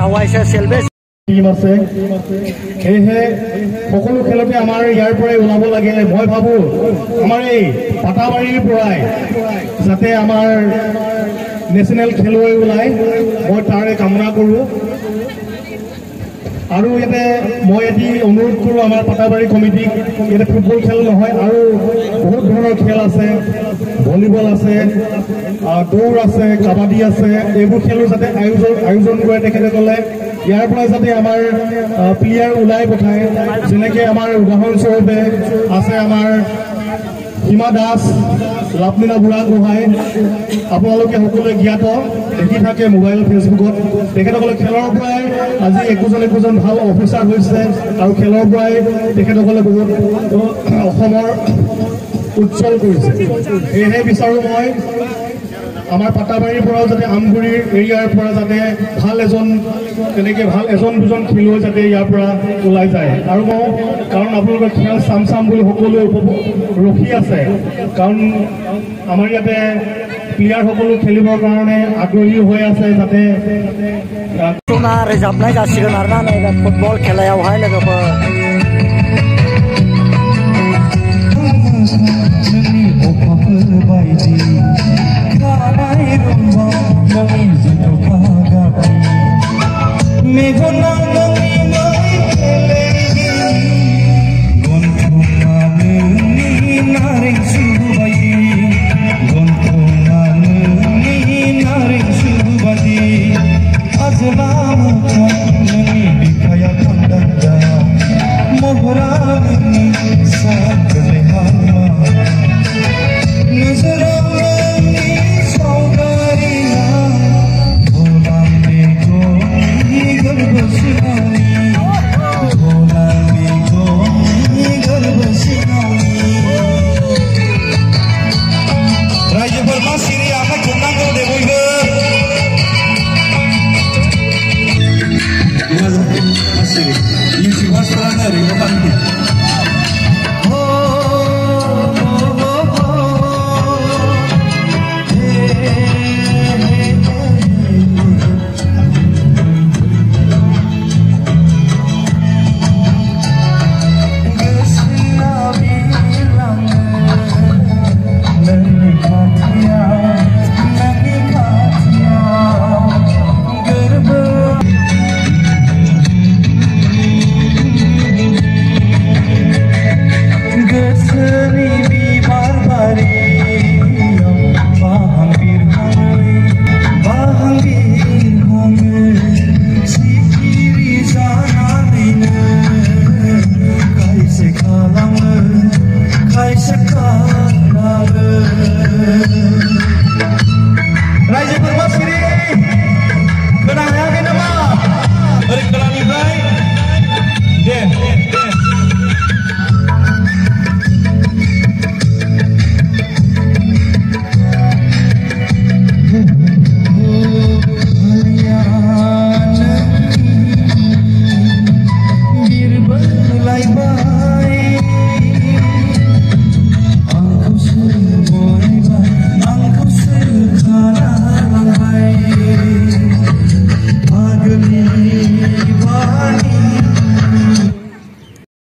जावाइছে salvage team আছে সেহে সকলো খেলতে আমাৰ ইয়াৰ পৰাই ওলাব লাগে মই ভাবো আমাৰ এই পাটাবাৰীৰ পৰাই যাতে আমাৰ নেশনেল খেলুৱৈ ওলাই মই তাৰে কামনা কৰো আৰু ইয়াতে মই এটি অনুৰোধ কৰো আমাৰ পাটাবাৰী কমিটিক ইয়াতে ফুটবল খেল নহয় আৰু বহুত ধৰণৰ খেল আছে ভলিবল আছে দৌৰ আছে কাবাডী আছে এইবোৰ খেলৰ যাতে আয়োজন কৰে তেখেতসকলে ইয়াৰ পৰা যাতে আমাৰ প্লেয়াৰ ওলাই পঠায় যেনেকে আমাৰ উদাহৰণস্বৰূপে আছে আমাৰ হিমা দাস লাভলীনা বুঢ়াগোহাঁই আপোনালোকে সকলোৱে জ্ঞাত দেখি থাকে মোবাইল ফেচবুকত তেখেতসকলে খেলৰ পৰাই আজি একোজন ভাল অফিচাৰ হৈছে আৰু খেলৰ পৰাই তেখেতসকলে বহুত অসমৰ উজ্জ্বল কৰিছে সেয়েহে বিচাৰোঁ মই আমাৰ পাটাবাৰীৰ পৰাও যাতে আমগুৰিৰ এৰিয়াৰ পৰা যাতে ভাল এজন দুজন খেলুৱৈ যাতে ইয়াৰ পৰা ওলাই যায় আৰু মই কাৰণ আপোনালোকৰ খেল চাম বুলি সকলোৱে ৰখি আছে কাৰণ আমাৰ ইয়াতে প্লেয়াৰ সকলো খেলিবৰ কাৰণে আগ্ৰহী হৈ আছে যাতে रोजाबनाय जासिगोन आरोना नैबे फुटबल खेलायावहाय लोगोफोर जोंनि अखाफोर बायदि खानाय रंबा